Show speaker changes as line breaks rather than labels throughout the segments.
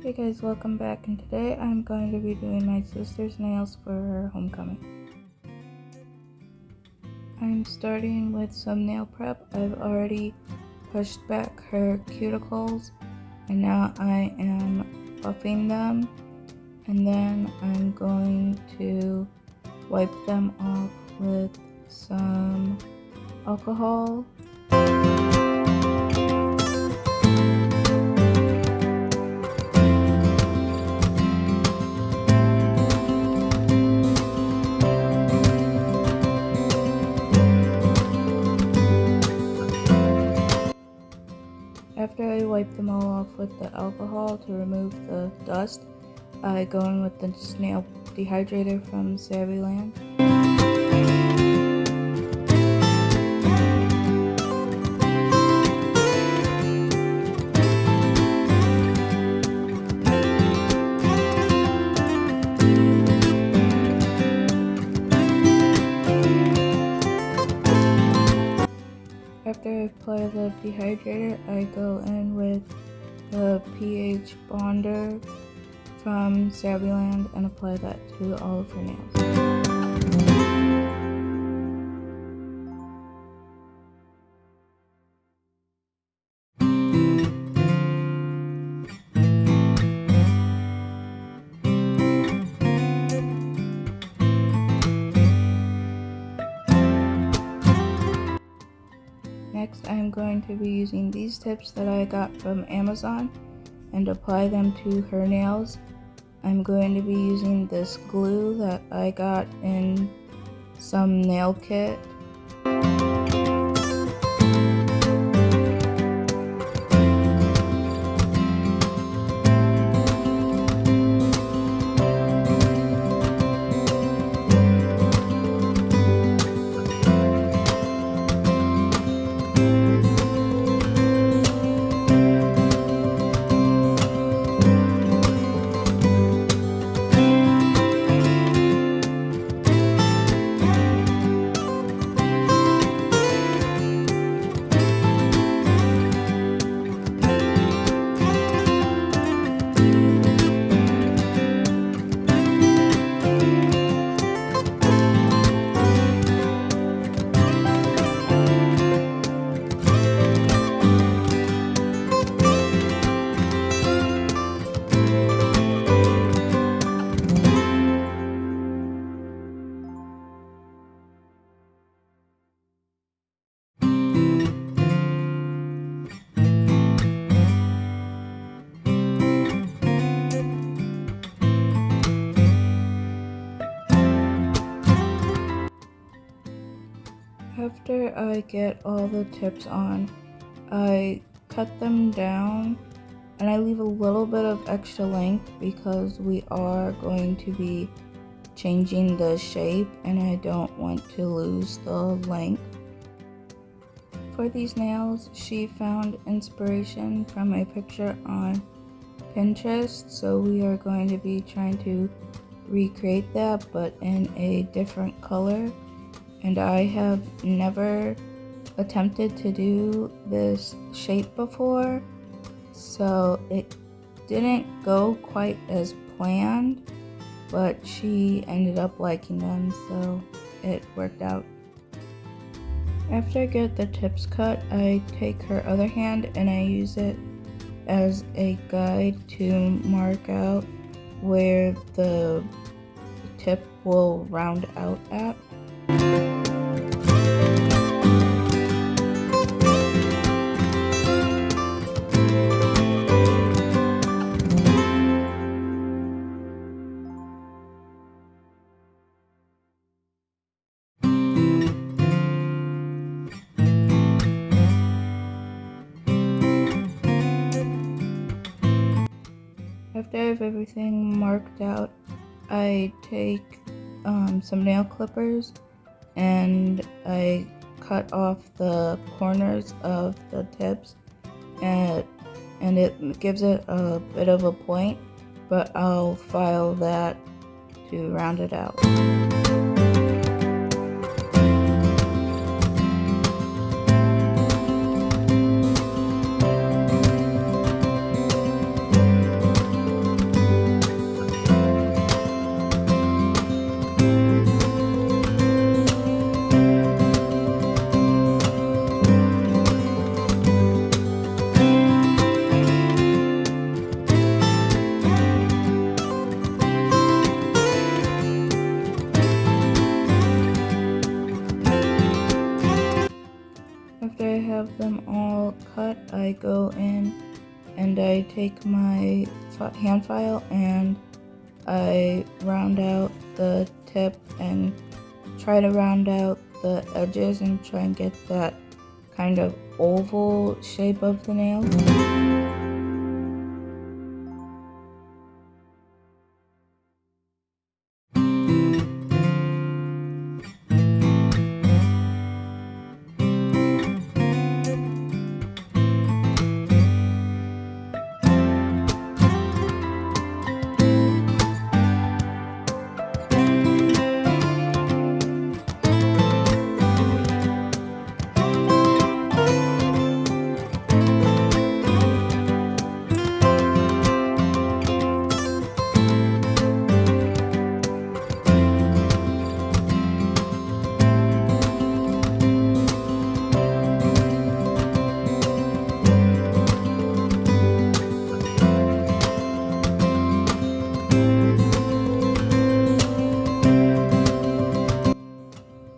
Hey guys, welcome back, and today I'm going to be doing my sister's nails for her homecoming. I'm starting with some nail prep. I've already pushed back her cuticles and now I am buffing them, and then I'm going to wipe them off with some alcohol. After I wipe them all off with the alcohol to remove the dust, I go in with the nail dehydrator from Savvyland. After I apply the dehydrator, I go in with the pH bonder from Savvyland and apply that to all of her nails. Next, I'm going to be using these tips that I got from Amazon and apply them to her nails. I'm going to be using this glue that I got in some nail kit. After I get all the tips on, I cut them down and I leave a little bit of extra length because we are going to be changing the shape and I don't want to lose the length. For these nails, she found inspiration from a picture on Pinterest, so we are going to be trying to recreate that but in a different color. And I have never attempted to do this shape before, so it didn't go quite as planned, but she ended up liking them, so it worked out. After I get the tips cut, I take her other hand and I use it as a guide to mark out where the tip will round out at. After I have everything marked out, I take some nail clippers and I cut off the corners of the tips, and it gives it a bit of a point, but I'll file that to round it out. them all cut, I go in and I take my hand file and I round out the tip and try to round out the edges and try and get that kind of oval shape of the nail.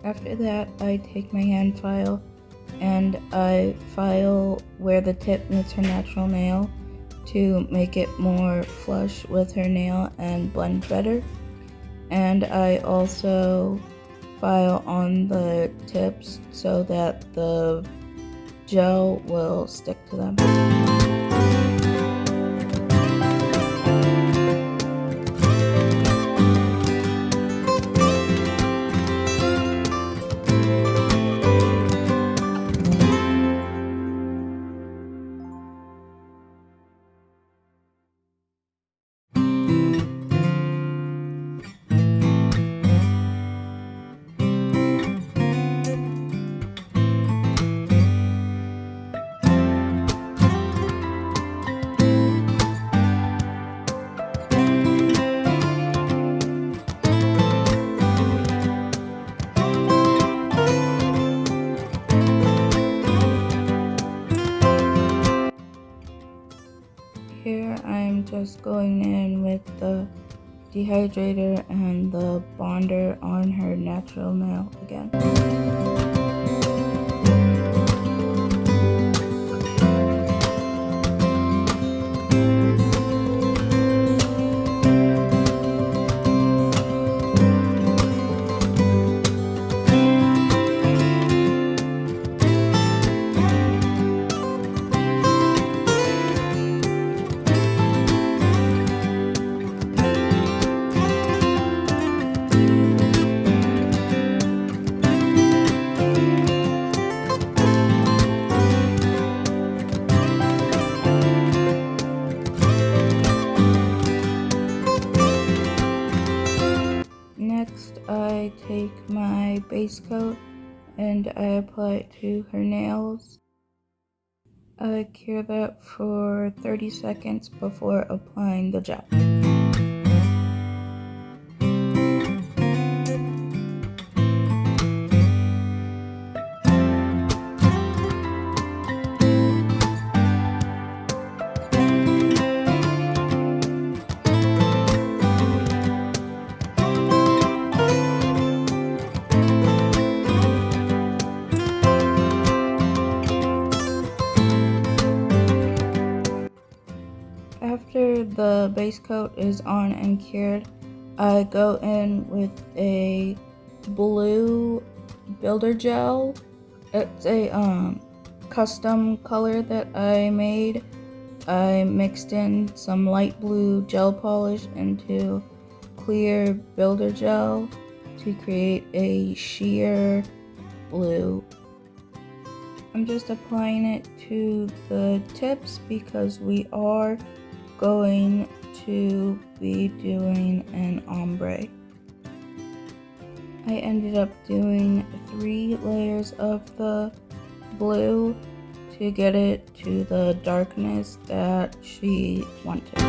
After that, I take my hand file and I file where the tip meets her natural nail to make it more flush with her nail and blend better. And I also file on the tips so that the gel will stick to them. Here I'm just going in with the dehydrator and the bonder on her natural nail again. Next, I take my base coat and I apply it to her nails. I cure that for 30 seconds before applying the gel. After the base coat is on and cured, I go in with a blue builder gel. It's a custom color that I made. I mixed in some light blue gel polish into clear builder gel to create a sheer blue. I'm just applying it to the tips because we are going to be doing an ombre. I ended up doing 3 layers of the blue to get it to the darkness that she wanted.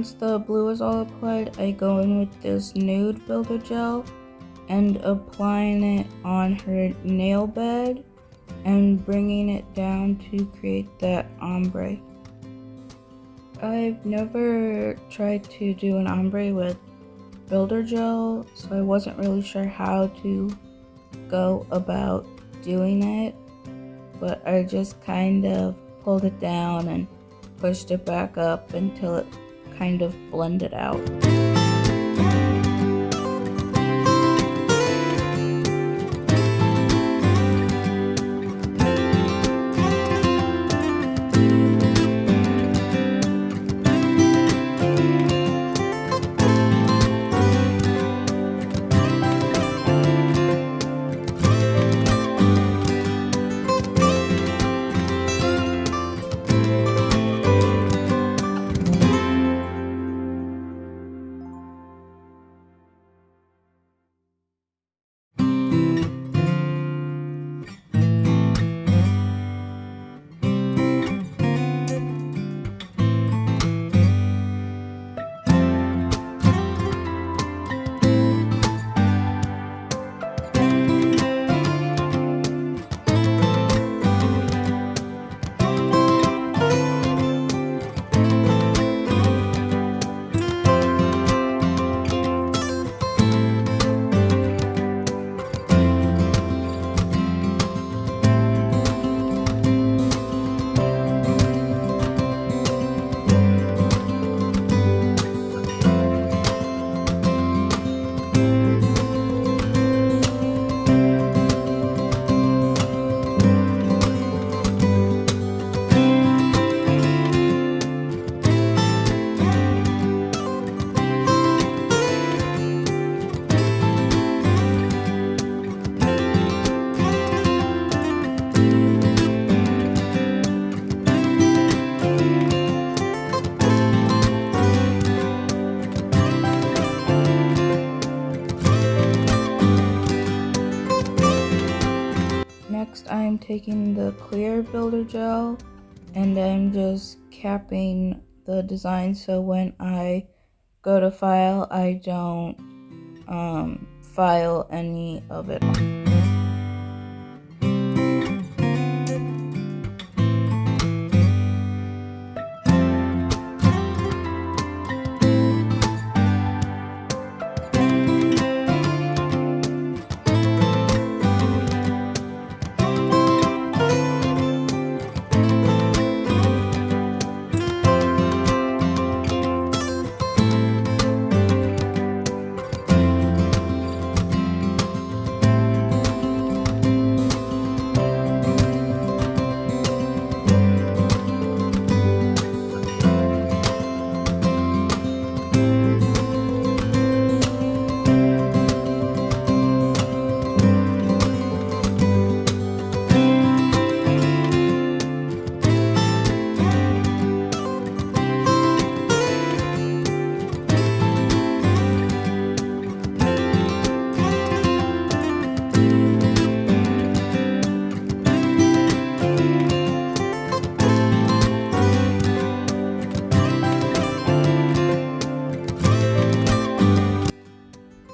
once the blue is all applied, I go in with this nude builder gel and applying it on her nail bed and bringing it down to create that ombre. I've never tried to do an ombre with builder gel, so I wasn't really sure how to go about doing it, but I just kind of pulled it down and pushed it back up until it kind of blended out. Next, I'm taking the clear builder gel and I'm just capping the design so when I go to file, I don't file any of it.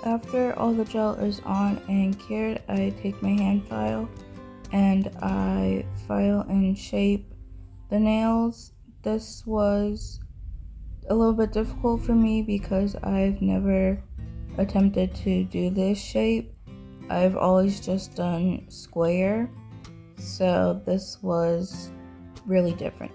After all the gel is on and cured, I take my hand file and I file and shape the nails. This was a little bit difficult for me because I've never attempted to do this shape. I've always just done square, so this was really different.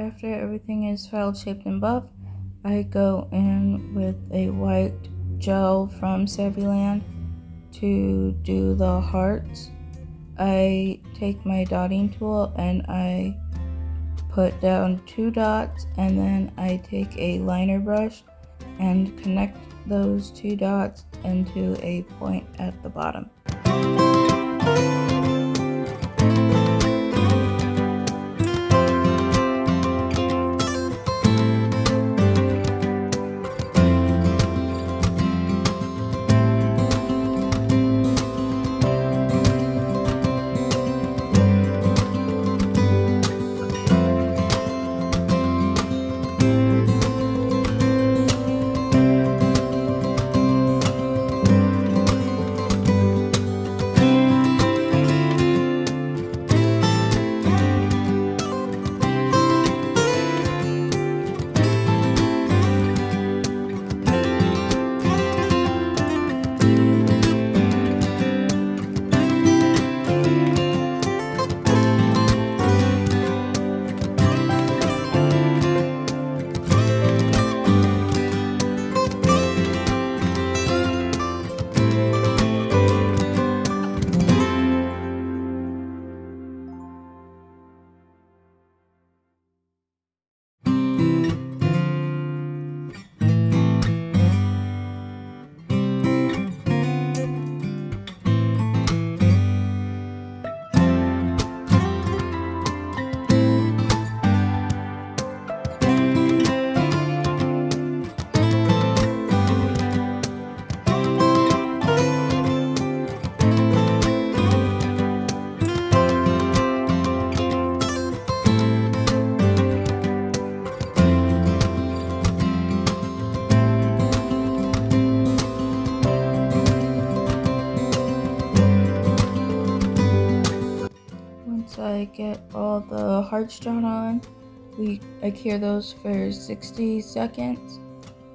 after everything is filed, shaped, and buffed, I go in with a white gel from Savvyland to do the hearts. I take my dotting tool and I put down 2 dots, and then I take a liner brush and connect those 2 dots into a point at the bottom. Once I get all the hearts drawn on, I cure those for 60 seconds,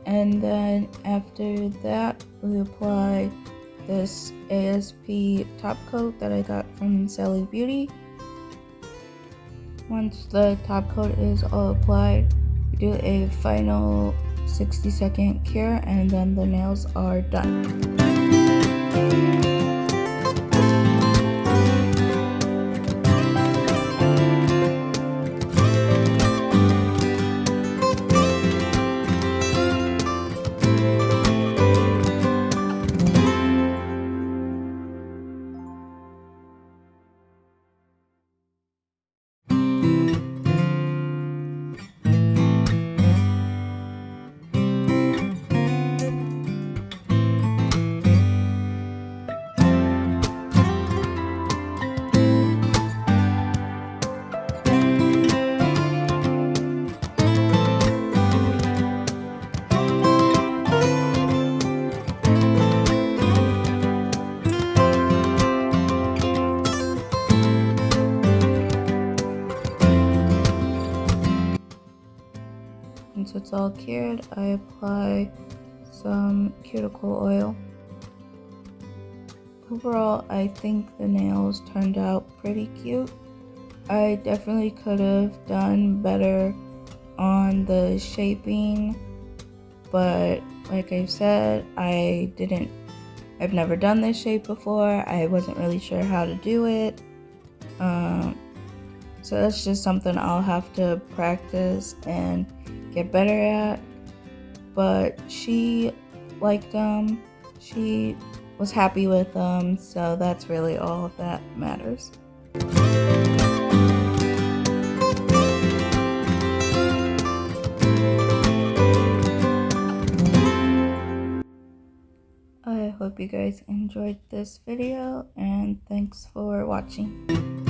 and then after that we apply this ASP top coat that I got from Sally Beauty. Once the top coat is all applied, we do a final 60-second cure, and then the nails are done. Once it's all cured, I apply some cuticle oil. Overall, I think the nails turned out pretty cute. I definitely could have done better on the shaping, but like I said, I've never done this shape before. I wasn't really sure how to do it. So that's just something I'll have to practice and get better at. But she liked them. She was happy with them, so that's really all that matters. I hope you guys enjoyed this video, and thanks for watching.